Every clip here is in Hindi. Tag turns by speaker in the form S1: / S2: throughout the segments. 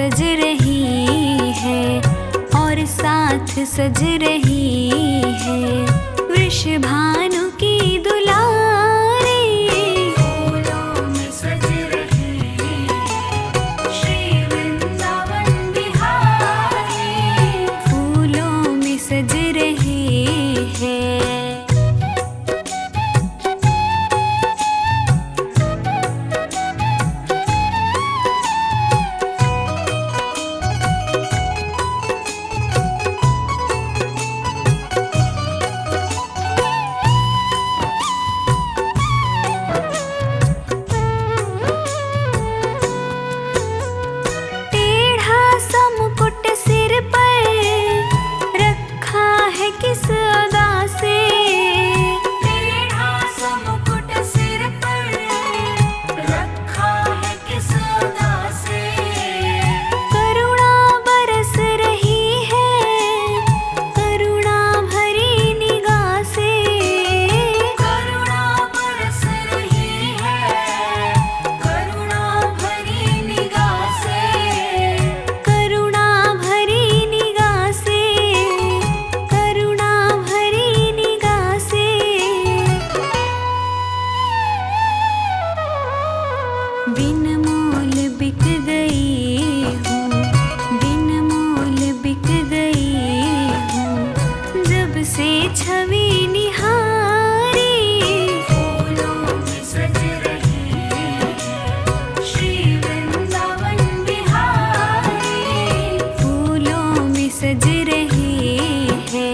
S1: सज रही है और साथ सज रही है वृषभानु की दुलारी। फूलों में सज रही है श्री वृंदावन बिहारी। फूलों में सज रही है। बिन मोल बिक गई हूँ, बिन मोल बिक गई हूँ, जब से छवि निहारी। फूलों में सज रही है श्री वृंदावन बिहारी। फूलों में सज रही है।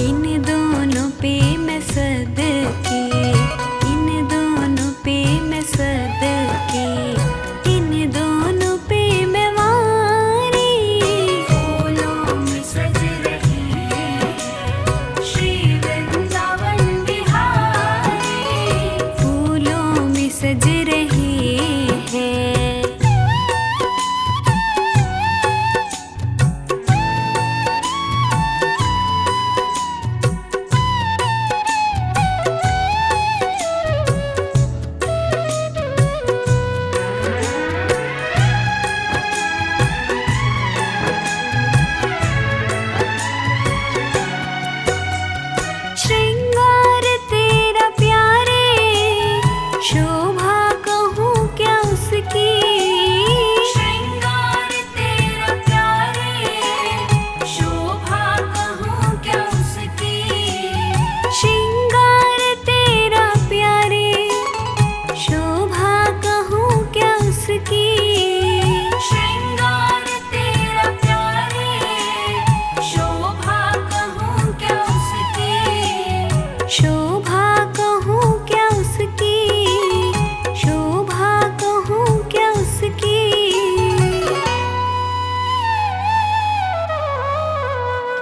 S1: इन दोनों पे मैं सदके, इन दोनों पे मैं सदके, इन दोनों पे मैं वारी। फूलों में सज रही है श्री वृंदावन बिहारी। फूलों में सज रही है।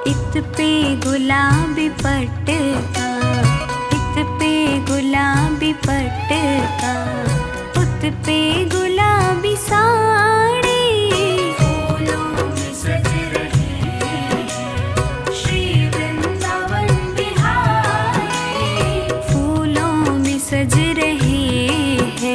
S1: इत पे गुलाबी पट का, इत पे गुलाबी पट का, उत पे गुलाबी साड़ी। फूलों में सज रही है श्री वृंदावन बिहारी। फूलों में सज रही है।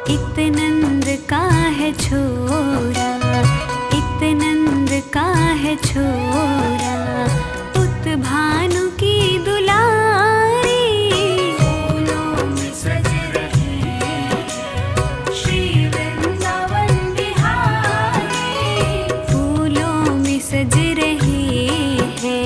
S1: इतनंद का है छोरा, इतनंद का है छोरा, उत भानु की दुलारी। फूलों में सज रहे श्री वृंदावन बिहारी, फूलों में सज रहे हैं।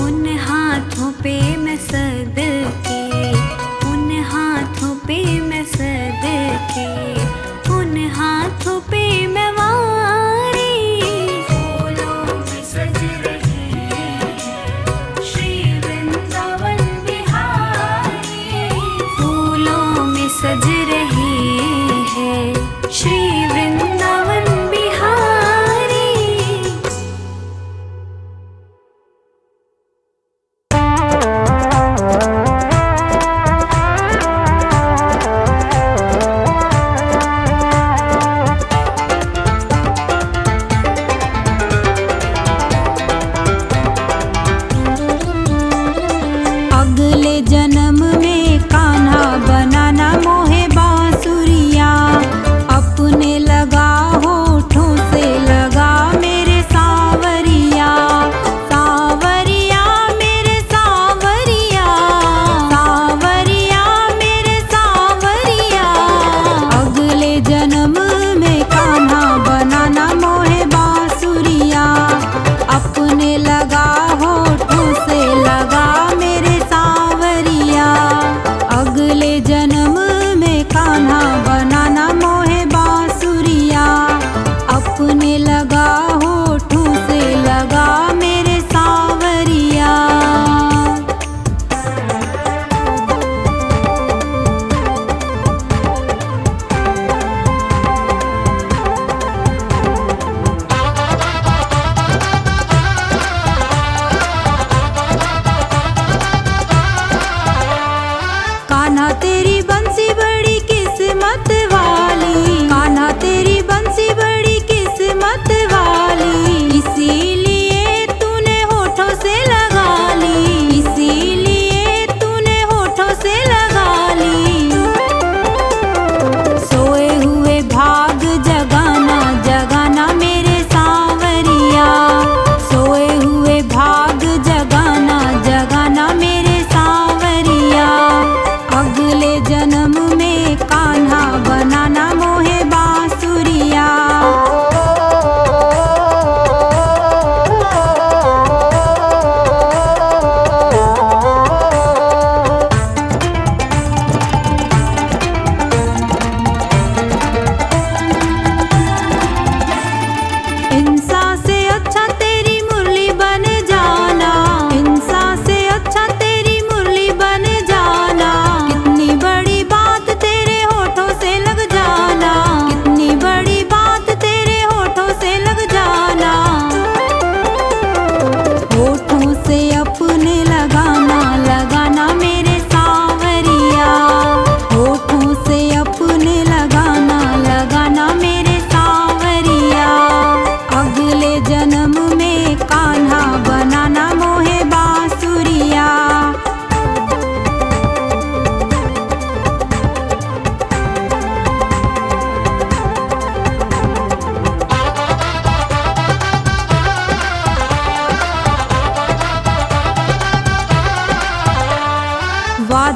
S1: उन हाथों पे मैं सद के, उन हाथों पे मैं सद के, उन हाथों पे मैं वारी। फूलों में सज रहे श्री वृंदावन बिहारी, फूलों में सज रहे हैं श्री वृंदावन बिहारी।
S2: अगले जन्म में कान्हा बनाना मोहे बांसुरिया, अपने लगा होठों से लगा मेरे सावरिया। सावरिया मेरे सावरिया, सावरिया मेरे सावरिया। अगले जन्म में कान्हा बनाना मोहे बांसुरिया, अपने लगा होठों से लगा मेरे सावरिया। अगले जन्म में कान्हा बनाना मोहे बांसुरिया, अपने लगा होठों से लगा मेरे सावरिया।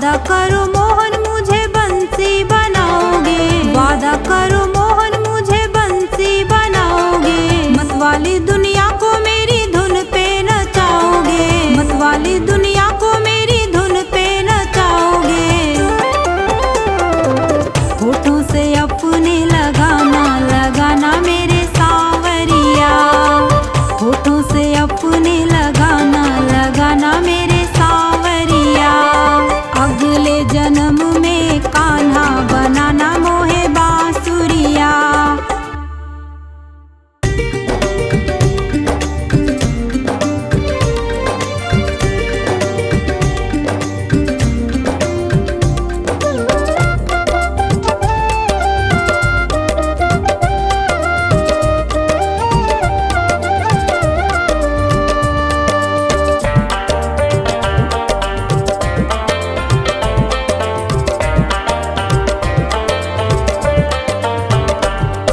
S2: वादा करो मोहन मुझे बंसी बनाओगे, वादा करो मोहन मुझे बंसी बनाओगे। मतवाली दुनिया को मेरी धुन पे नचाओगे, मतवाली दुनिया को मेरी धुन पे नचाओगे। होठों से अपने लगाना लगाना मेरे सावरिया, होठों से अपने लगाना लगाना मेरे सावरिया। अगले जन्म में कान्हा बनाना मोहे बांसुरिया।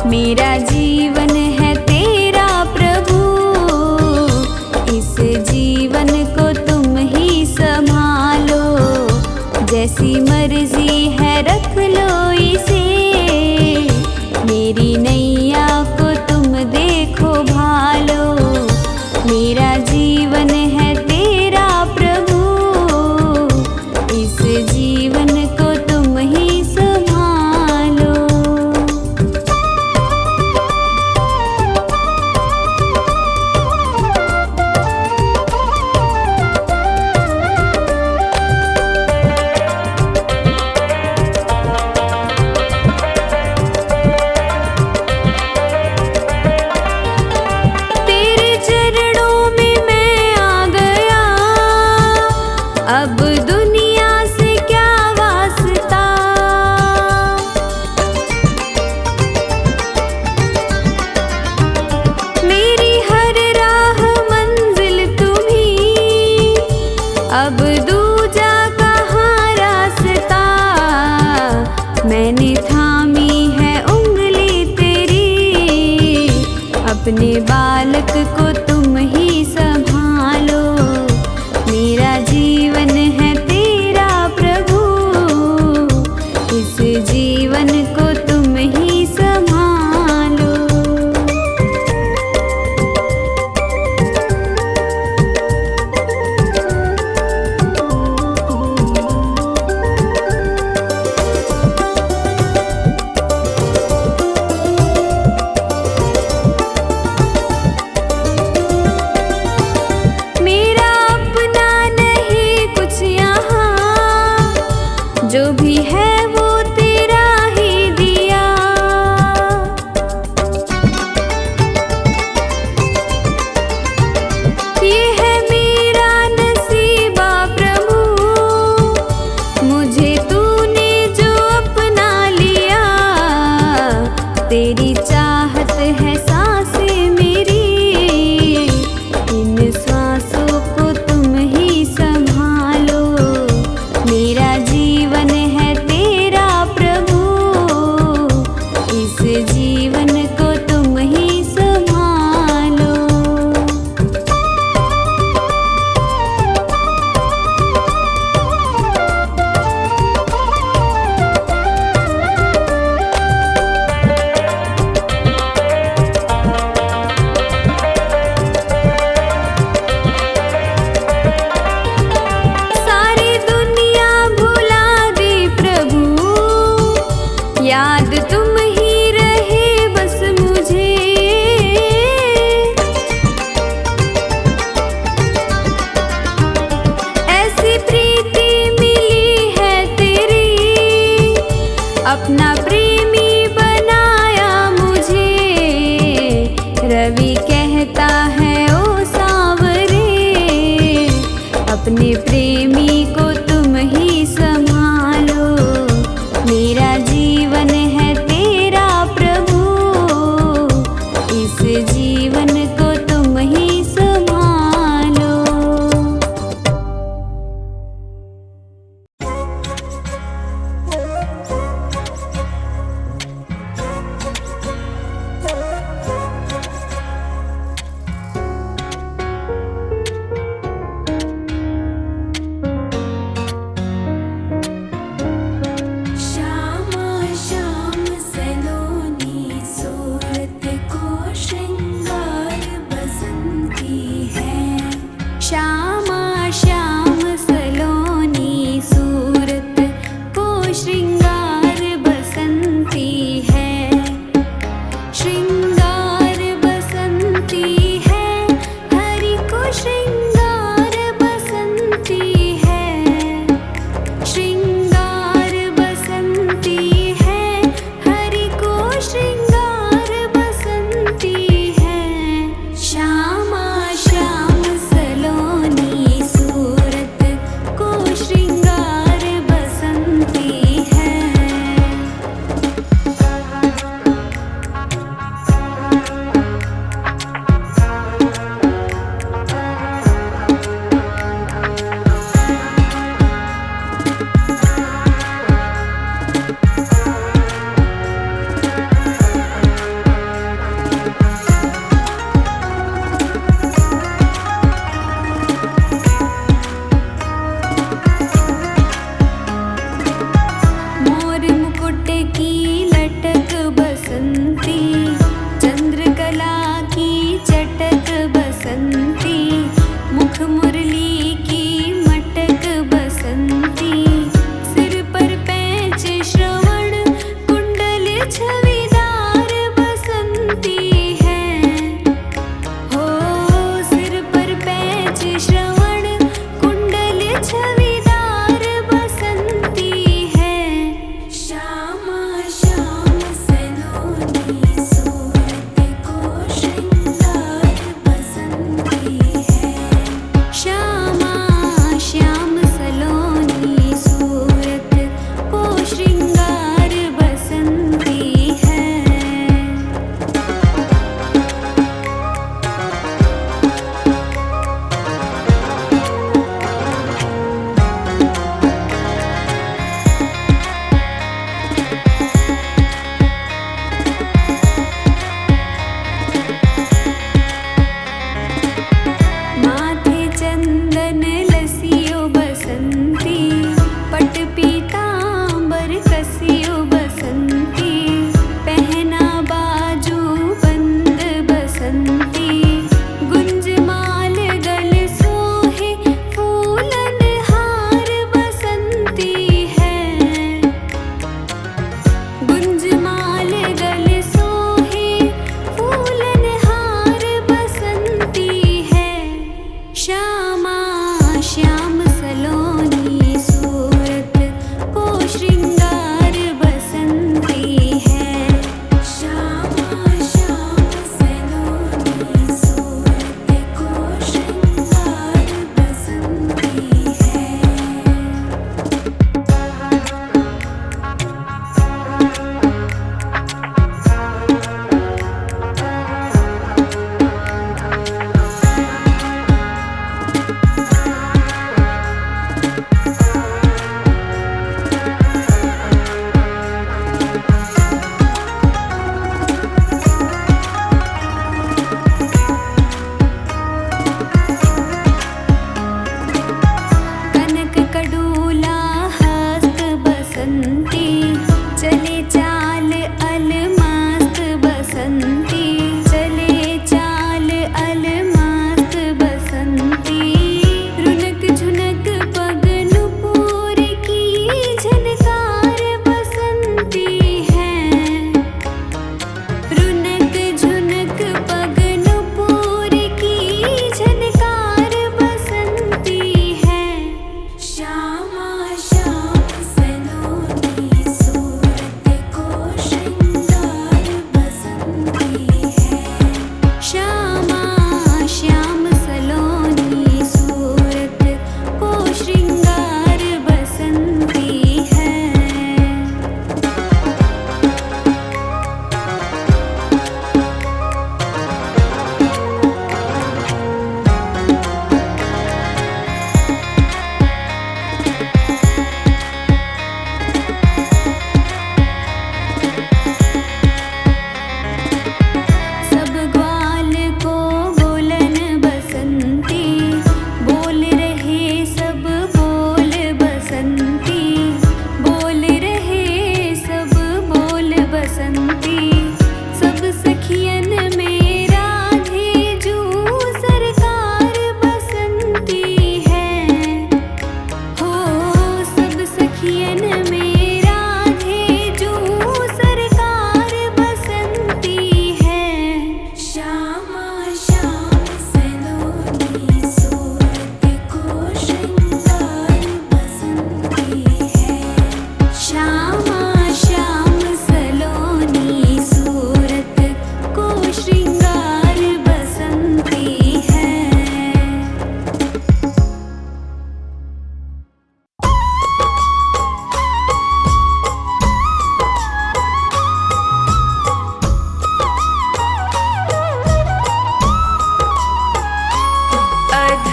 S1: मेरा जीवन है तेरा प्रभु, इस जीवन को तुम ही संभालो। जैसी मर्जी है रख लो इसे, मेरी नैया को तुम देखो भालो। मेरा जीवन है तेरा प्रभु, इस जीवन को तुम ही संभालो। तेरे चरणों में मैं आ गया, अब दुनिया से क्या वास्ता। मेरी हर राह मंजिल तुम्ही, अब दूजा कहाँ रास्ता। मैंने थामी है उंगली तेरी, अपने बालक को तुम ही संभालो। मेरा जीवन है तेरा प्रभु, इस जीवन को तुम ही संभालो। मेरा अपना नहीं कुछ यहाँ, जो भी है वो तेरा ही दिया। ये है मेरा नसीबा प्रभु, मुझे तूने जो अपना लिया। तेरी चाहत है सांसें मेरी, इन श्वासों को तुम ही संभालो। मेरा जीवन है तेरा प्रभु, इस जीवन को तुम ही संभालो। सारी दुनिया भुला दी प्रभु, याद तुम ही रहे बस मुझे। ऐसी प्रीति मिली है तेरी, अपना प्रेमी बनाया मुझे। रवि कहता है ओ सांवरे, अपने प्रेमी को तुम ही संभालो। मेरा जीवन है तेरा प्रभु, इस जीवन को तुम ही संभालो।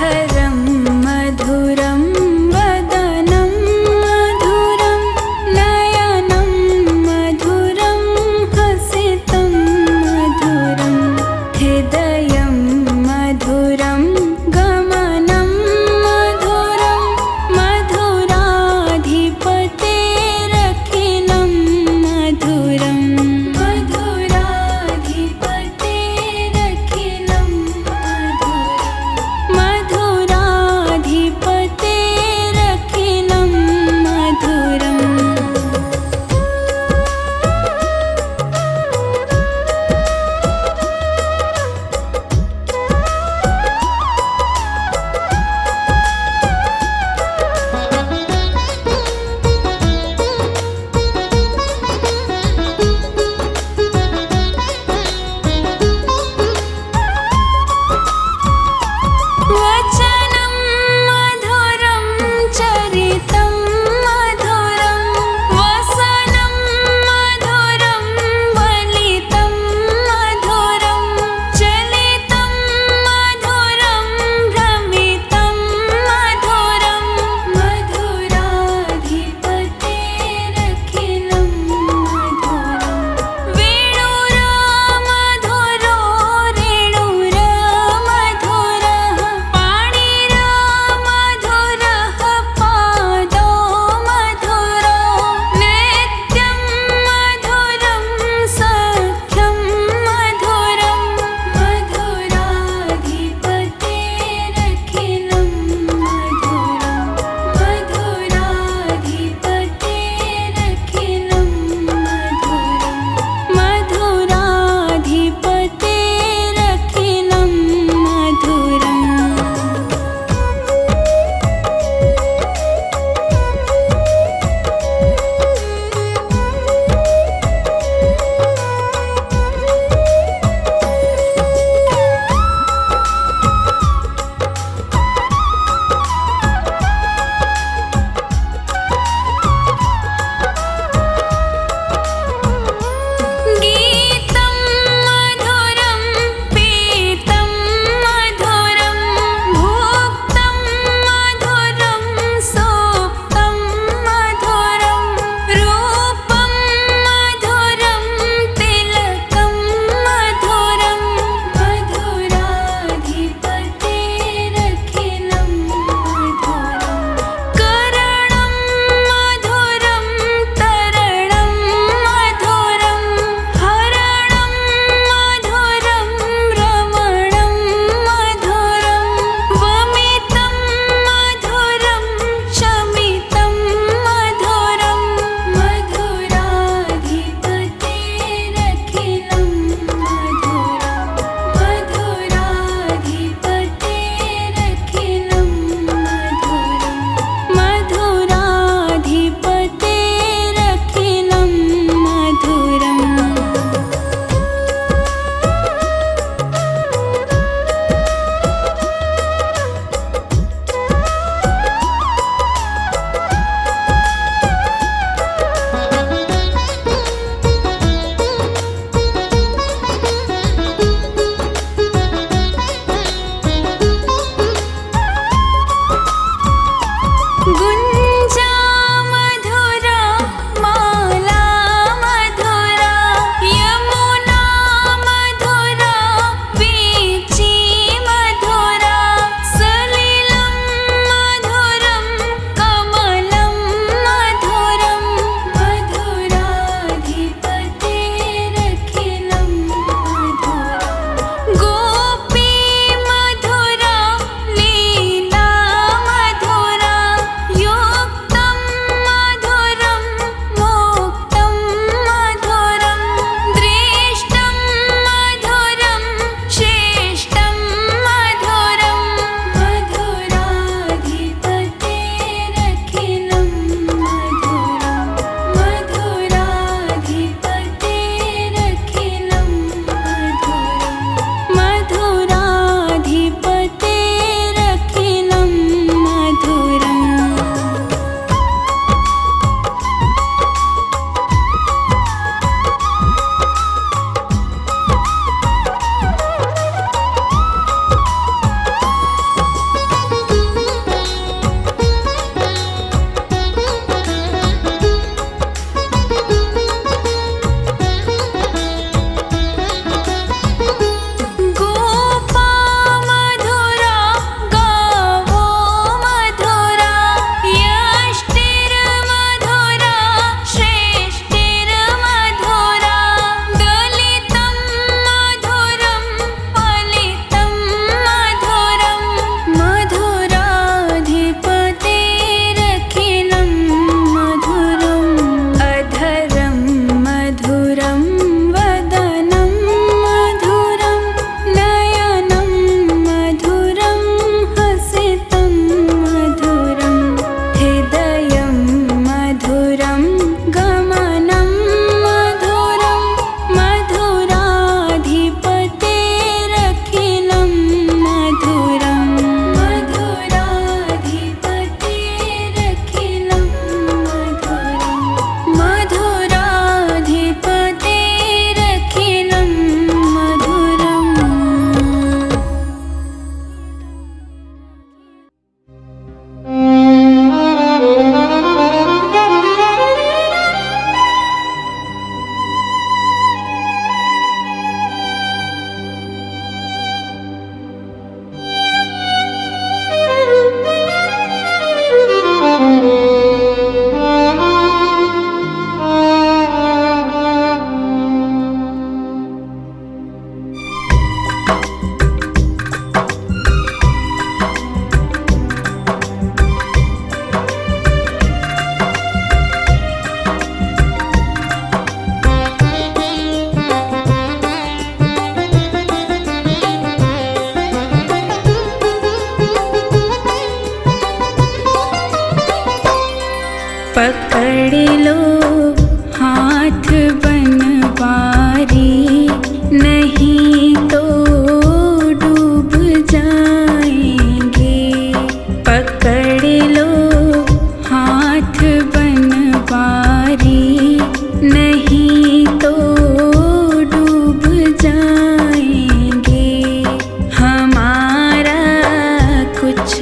S1: धरं मधुरं वदनं मधुरं नयनं मधुरं हसितं मधुरं हृदयं मधुरं गमनं मधुरं मधुराधिपतेरखिलं मधुरं मधुराधिपतेरखिलं मधुरं मधुरा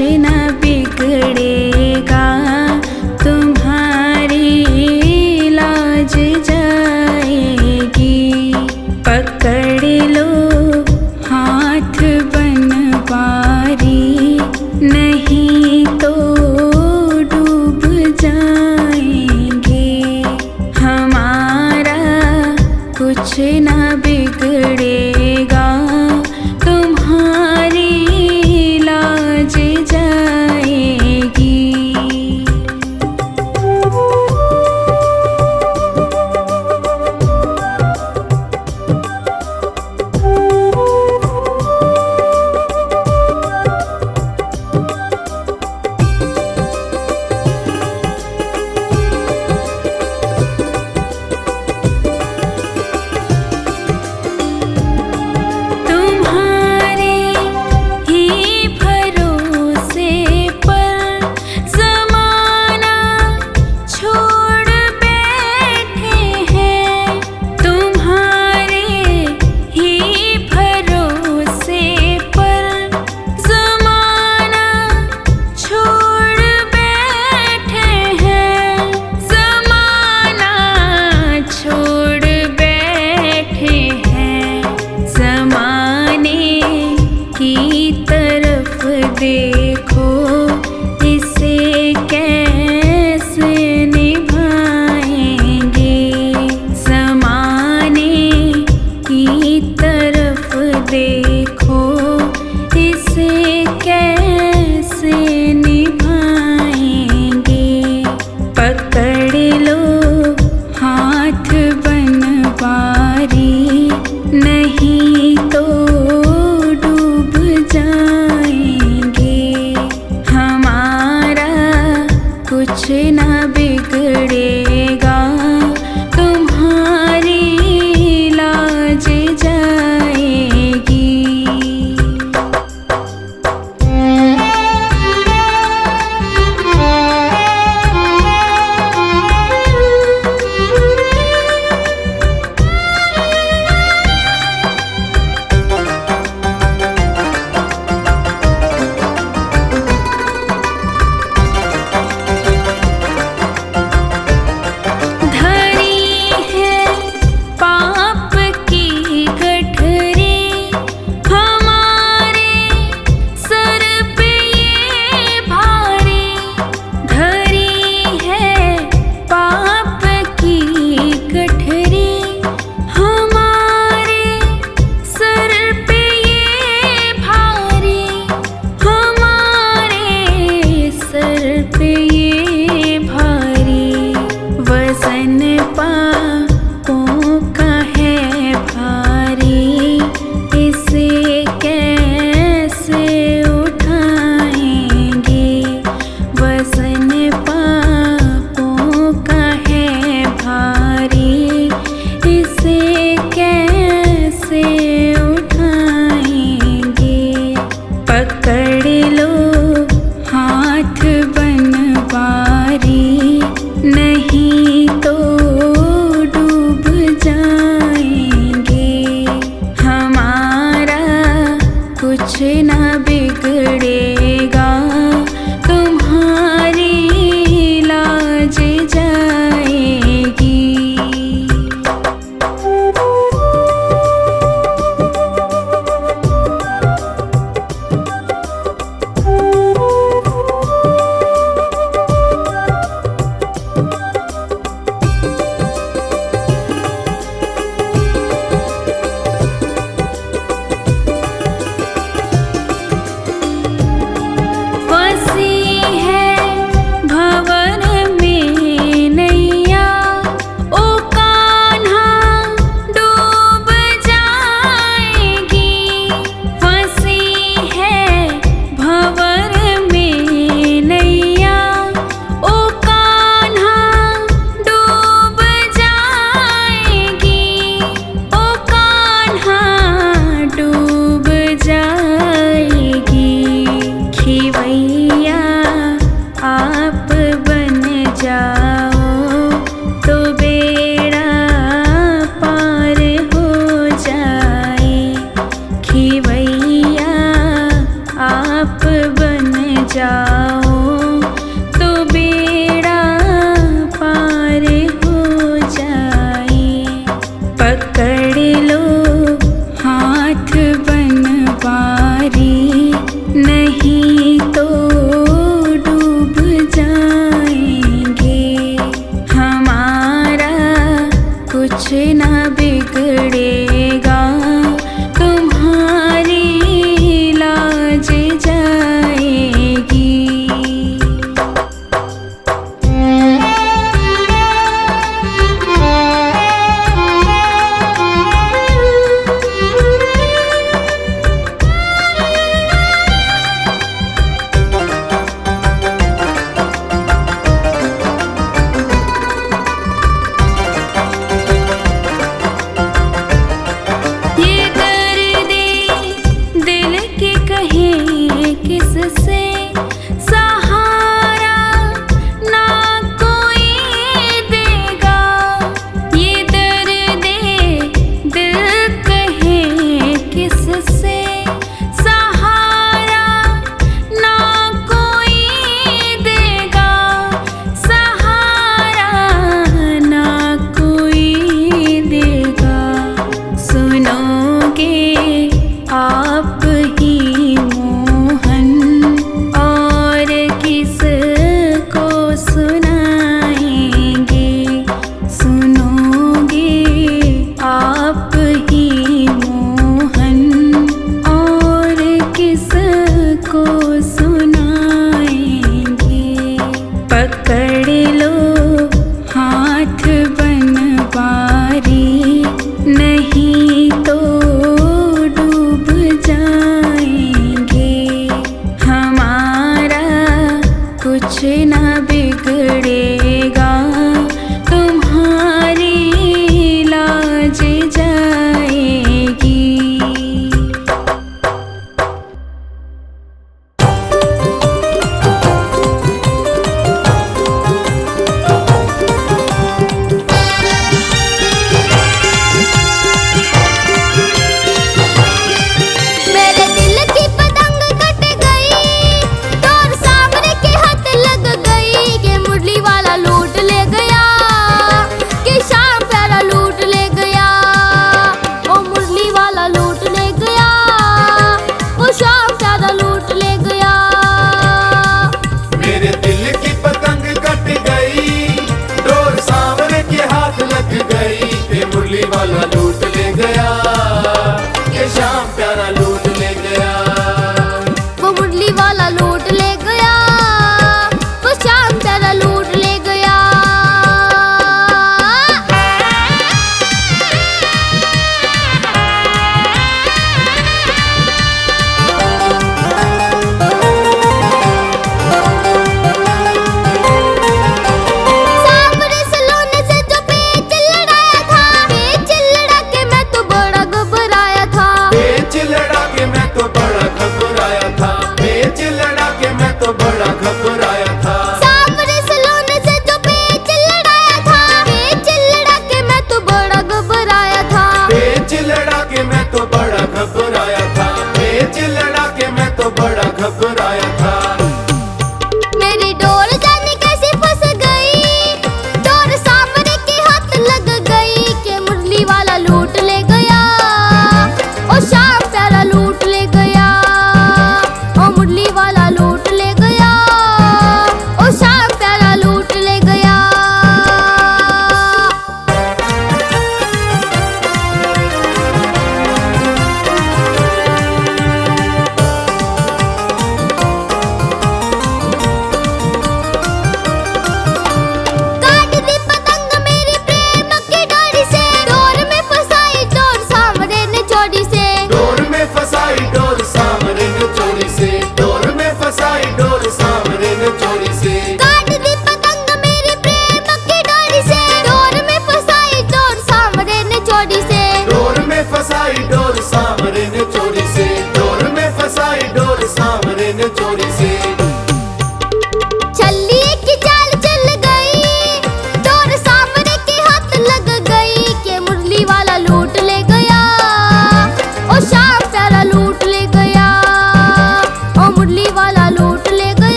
S1: न बिगड़ेगा, तुम्हारी लाज जाएगी। पकड़ लो हाथ बनवारी, नहीं तो डूब जाएंगे। हमारा कुछ न बिगड़ेगा, तुम्हारी लाज जाएगी। देखो इसे कैसे निभाएंगे, ज़माने की तरफ देखो इसे कैसे निभाएंगे। पकड़ लो हाथ बनवारी, नहीं तो डूब जाएंगे। हमारा कुछ न बिगड़ेगा, तुम्हारी लाज जाएगी। पापों का है भारी, इसे कैसे उठाएंगे। वज़न पापों का है भारी, इसे कैसे उठाएंगे। पकड़ लो हाथ बनवारी, नहीं तो डूब जाएंगे। हमारा कुछ न बिगड़ेगा, तुम्हारी लाज जाएगी। जाओ तो बेड़ा पार हो जाए। पकड़ लो हाथ बनवारी, नहीं तो डूब जाएंगे। हमारा कुछ ना बिगड़ेगा, तुम्हारी लाज जाएगी। ये दर्दे दिल के कहे किससे, सहारा ना कोई देगा। ये दर्दे दिल कहे किससे, सहारा ना कोई देगा। सहारा ना कोई देगा। सुनोगे आप ही मोहन, और किसको सुनाएंगे। सुनोगे आप ही मोहन, और किसको सुनाएंगे। पकड़ लो हाथ बनवारी, नहीं तो डूब जाएंगे। हमारा कुछ ना बिगड़ेगा, तुम्हारी लाज जाएगी।
S3: मेरे दिल की पतंग कट गई, तोर सामने के हाथ लग गई।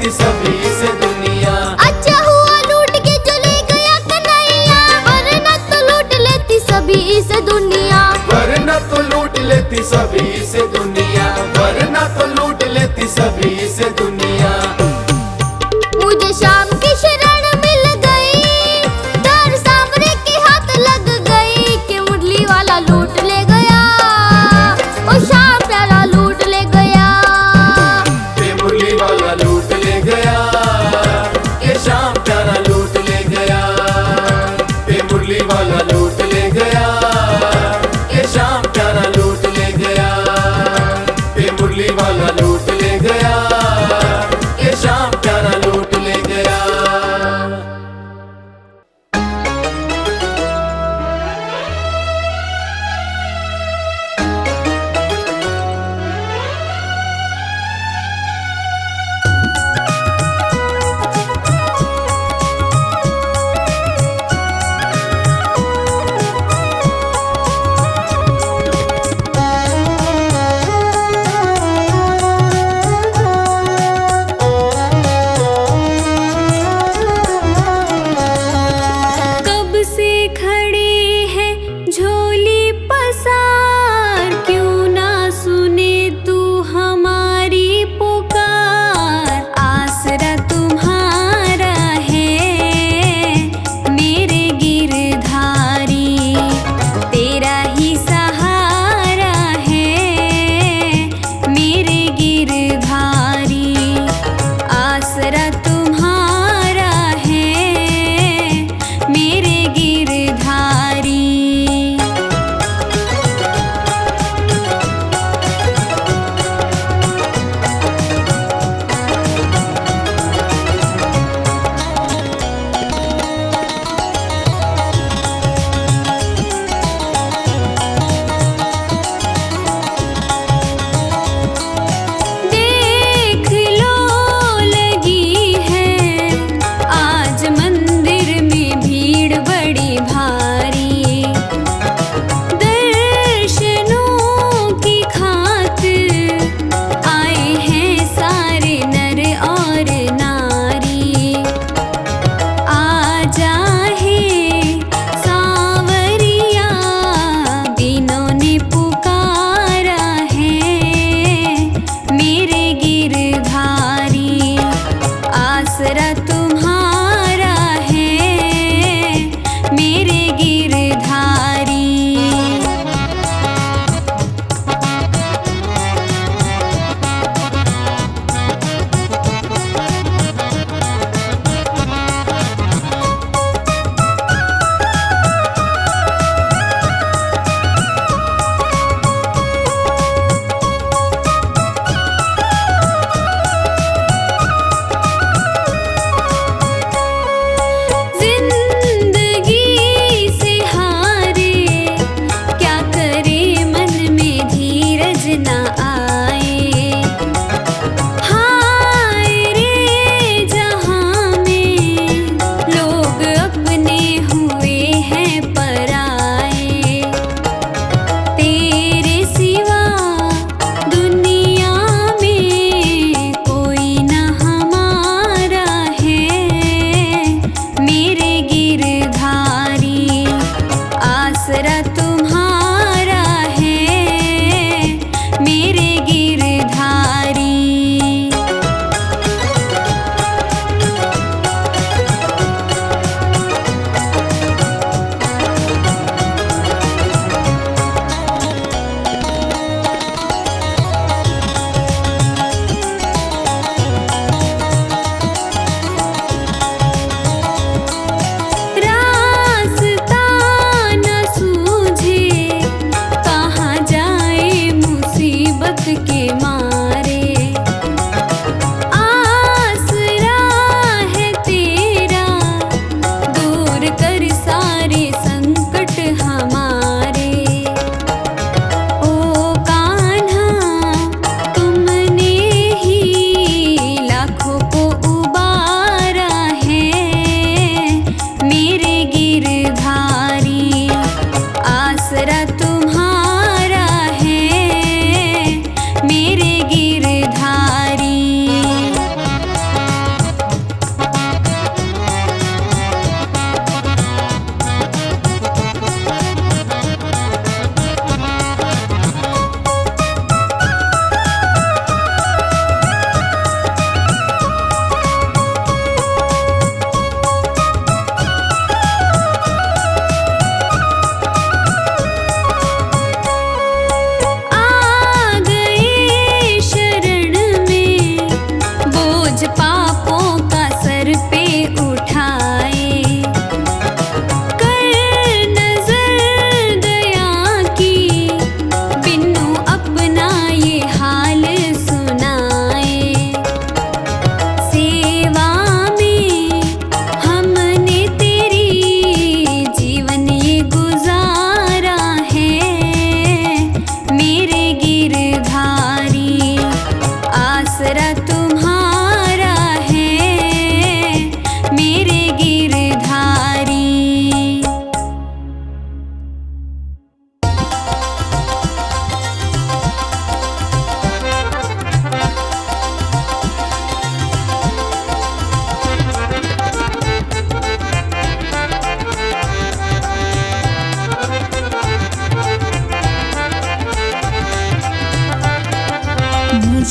S3: लेती सभी से दुनिया।
S1: अच्छा हुआ लूट के जो ले गया कन्हैया, वरना तो लूट लेती सभी से दुनिया।
S3: वरना तो लूट लेती सभी से दुनिया, वरना तो लूट लेती सभी से दुनिया।
S1: मुझे शाम की शरण मिल गई, दर सामने के हाथ लग गई कि मुरली वाला लूट ले गया, ओ शाम प्यारा लूट ले गया।
S3: ये मुरली वाला लूट ले गया, ये शाम प्यारा लूट ले गया। ये मुरली वाला लूट ले गया, ये शाम प्यारा लूट ले गया। ये मुरली वाला लूट ले गया, ये शाम प्यारा लूट ले गया।
S1: कब से खड़े हैं झोली पसार, क्यों ना सुने तू हमारी पुकार। आसरा तुम्हारा है मेरे गिरधारी, तेरा ही सहारा है मेरे गिरधारी। आसरा तुम्हारा है मेरे गिरधारी। देख लो लगी है आज मंदिर में भीड़ बड़ी भारी, दर्शनों की खातिर आए हैं सारे नर और नारी। आजा है सांवरिया, दिनों ने पुकारा है मेरे गिरधारी। आसरा तुम्हारा है मेरे गिरधारी।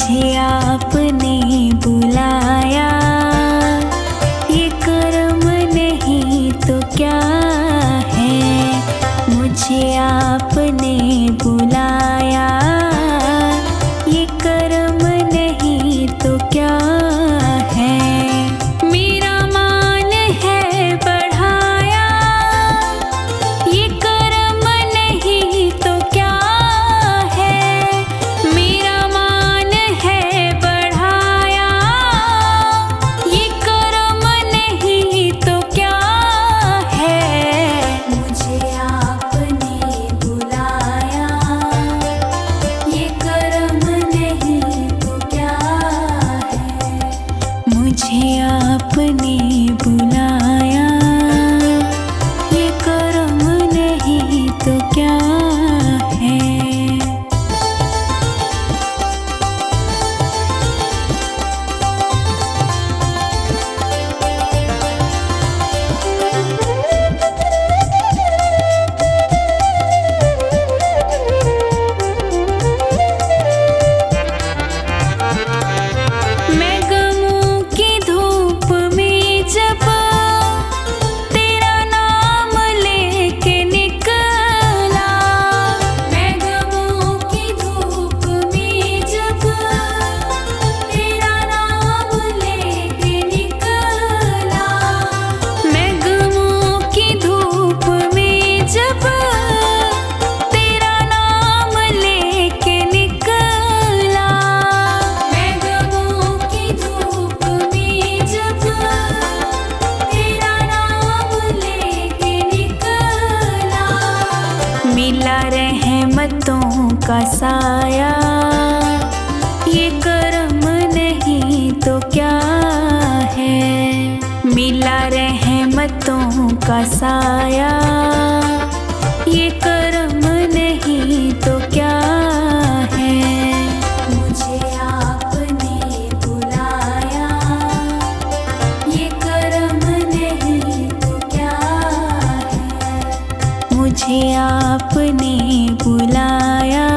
S2: मुझे आपने बुलाया, ये कर्म नहीं तो क्या है। मुझे आपने बुलाया, ये कर्म नहीं तो क्या है। मेरा मान है बढ़ाया, ये कर्म नहीं तो क्या है। मेरा मान है बढ़ाया, ये कर्म नहीं तो क्या है। मुझे आपने बुलाया, ये कर्म नहीं तो क्या है। मुझे आपने बुलाया, ये कर्म नहीं तो क्या है। मैं गमों की धूप में जब तेरा नाम लेके निकला, मैं गमों की धूप में जब तेरा नाम लेके निकला, मैं गमों की धूप में जब तेरा नाम लेके निकला, मैं गमों की धूप में जब तेरा नाम लेके निकला। मिला रहमतों का साया, ये कर्म नहीं तो क्या है। मिला रहमतों का साया, ये कर्म नहीं तो क्या है। मुझे आपने बुलाया, ये कर्म नहीं तो क्या है। मुझे आपने बुलाया,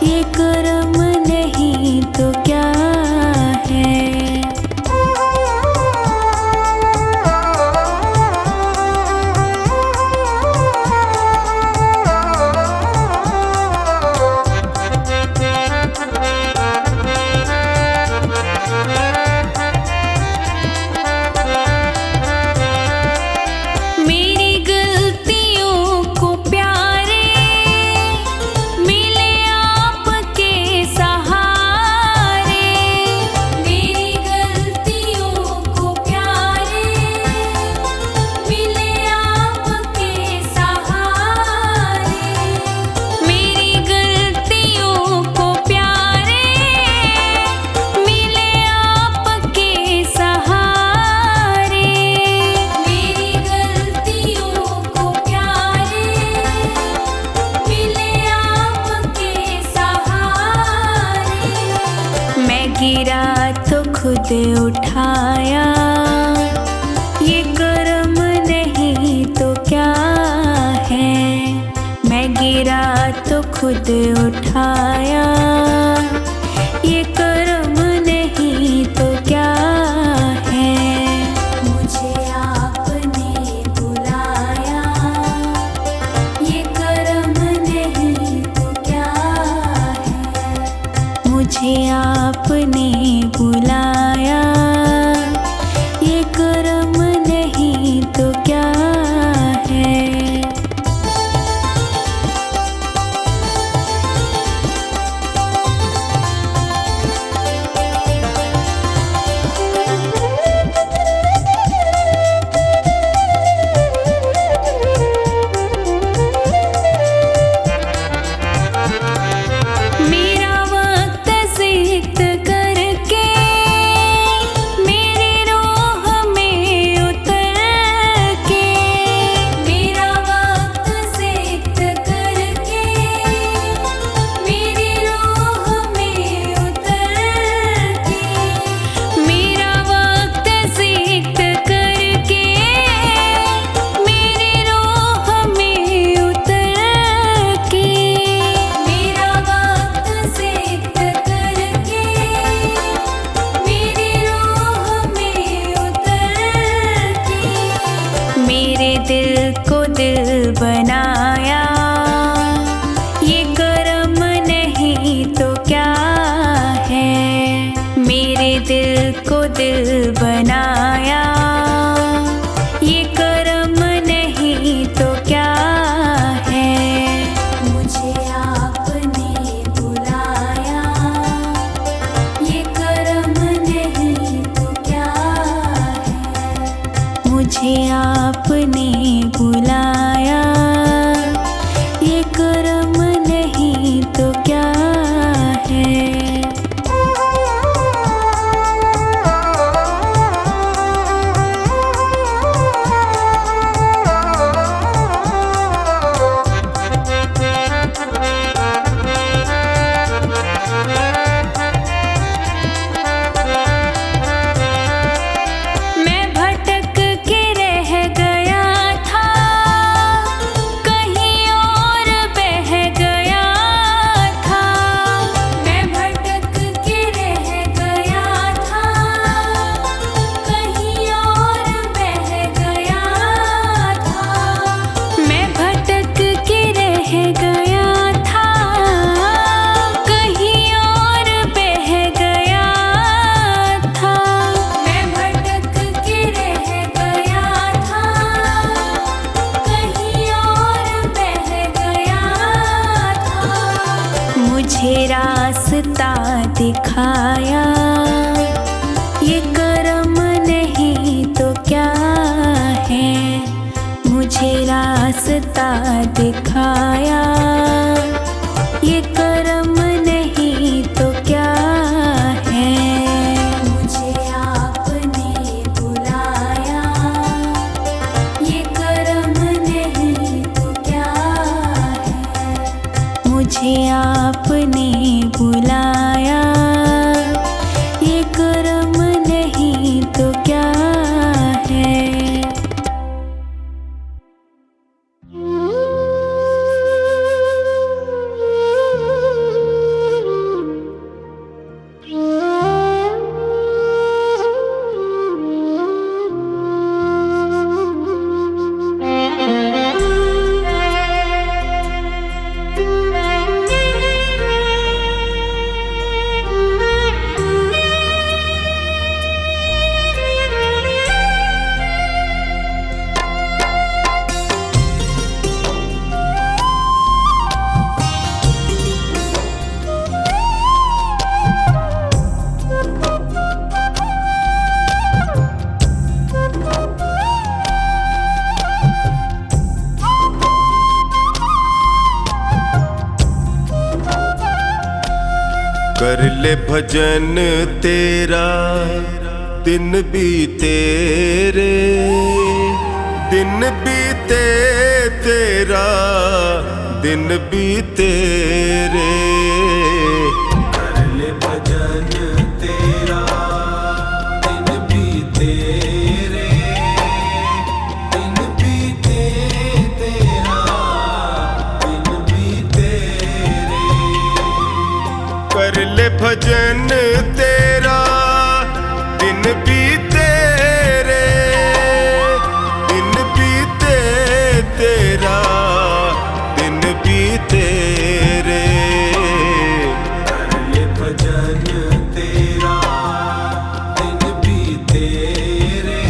S2: ये कर्म नहीं तो क्या है। मेरी गलतियों को प्यारे मिले आपके सहारे। मेरी गलतियों को प्यारे मिले आपके सहारे। मेरी गलतियों को प्यारे मिले आपके सहारे। मेरी गलतियों को प्यारे मिले आपके सहारे। मैं गिरा तो खुद उठाया, ये कर्म नहीं तो क्या है। मैं गिरा तो खुद उठाया, ये कर्म नहीं तो क्या है। मुझे आपने बुलाया, ये कर्म नहीं तो क्या है। मुझे आपने बुलाया, ये कर्म नहीं तो क्या है। को दिल बनाया, ये कर्म नहीं तो क्या है। मेरे दिल को दिल बनाया, ये कर्म नहीं तो क्या है। मुझे आपने बुलाया, ये कर्म नहीं तो क्या है। मुझे आपने बुलाया, ये कर्म नहीं तो क्या है। मैं भटक के रह गया था, कहीं और बह गया था। मैं भटक के रह गया था, कहीं और बह गया था। मैं भटक के रह गया था, कहीं और बह गया था। मैं भटक के रह गया था, कहीं और बह गया था। मुझे रास्ता दिखाया, ये कर्म नहीं तो क्या है। मुझे रास्ता दिखाया, ये कर्म नहीं तो क्या है। मुझे आपने बुलाया, ये कर्म नहीं तो क्या है। मुझे आपने बुलाया, ये कर्म नहीं तो क्या है।
S3: कर ले भजन तेरा दिन बीते रे, दिन बीते तेरा दिन बीते रे। कर ले भजन तेरा दिन बीते रे, दिन बीते तेरा दिन बीते रे। कर ले भजन तेरा दिन बीते रे, दिन बीते तेरा दिन बीते रे। कर ले भजन तेरा दिन बीते रे,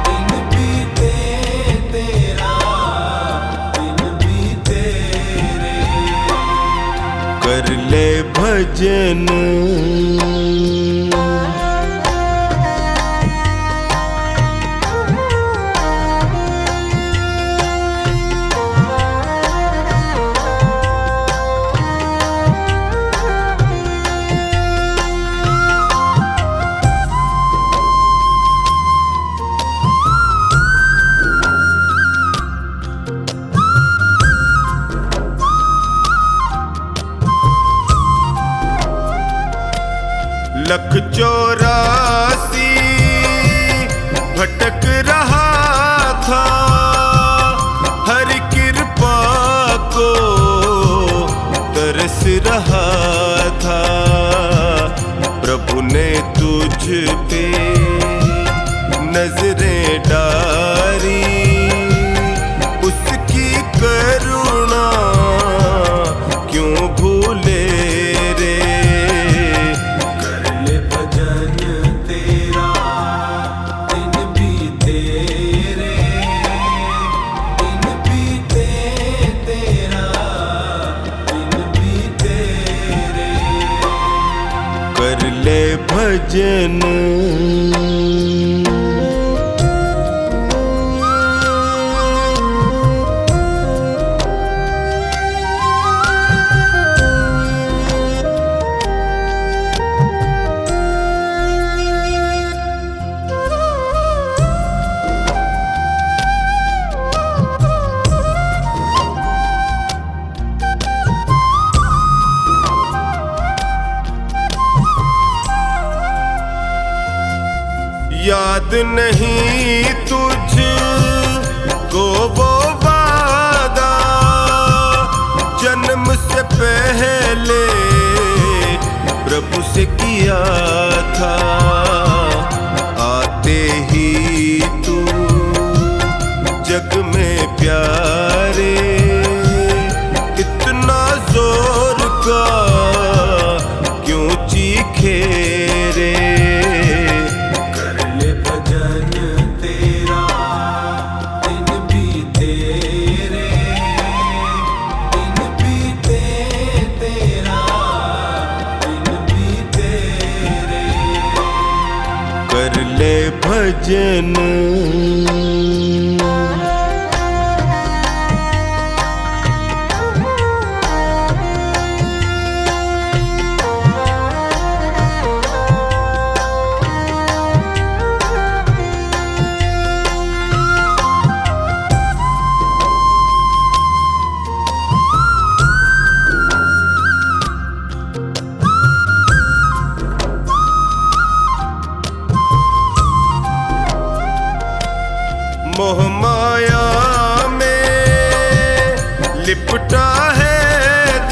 S3: दिन बीते तेरा दिन बीते रे। कर ले भजन। लख 84 भटक रहा था, हर कृपा को तरस रहा था। प्रभु ने तुझ पे नजरें डाली,
S4: भजन। याद नहीं तुझ को वो वादा जन्म से पहले प्रभु से किया था। आते ही तू जग में प्यारे, इतना जोर का क्यों चीखे रे। कर ले भजन। मोह माया में लिपटा है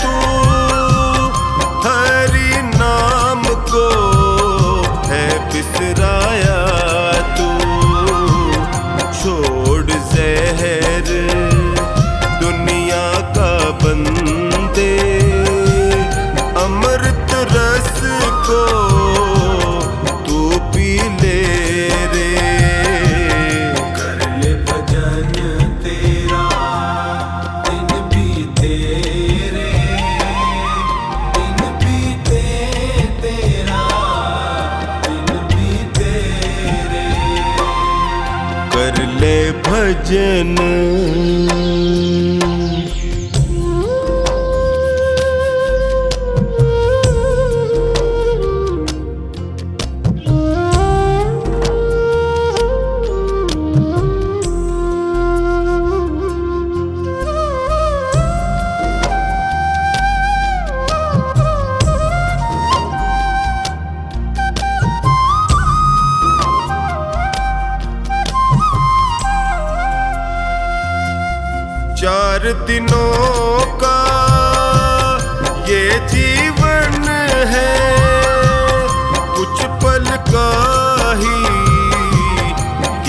S4: तू, हरि नाम को है बिसराया तू। छोड़ जहर दुनिया का बंदे, अमृत रस को तू पी ले रे। कर ले भजन। चार दिनों का ये जीवन है, कुछ पल का ही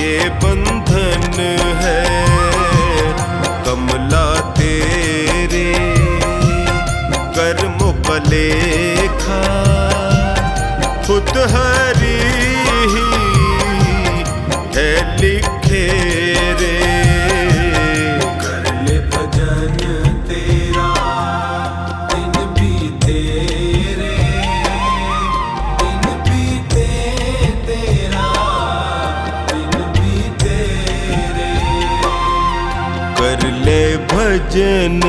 S4: ये बंधन है। कमला तेरे कर्मों का लेखा खुद हरि ही है लिखे रे। कर ले भजन।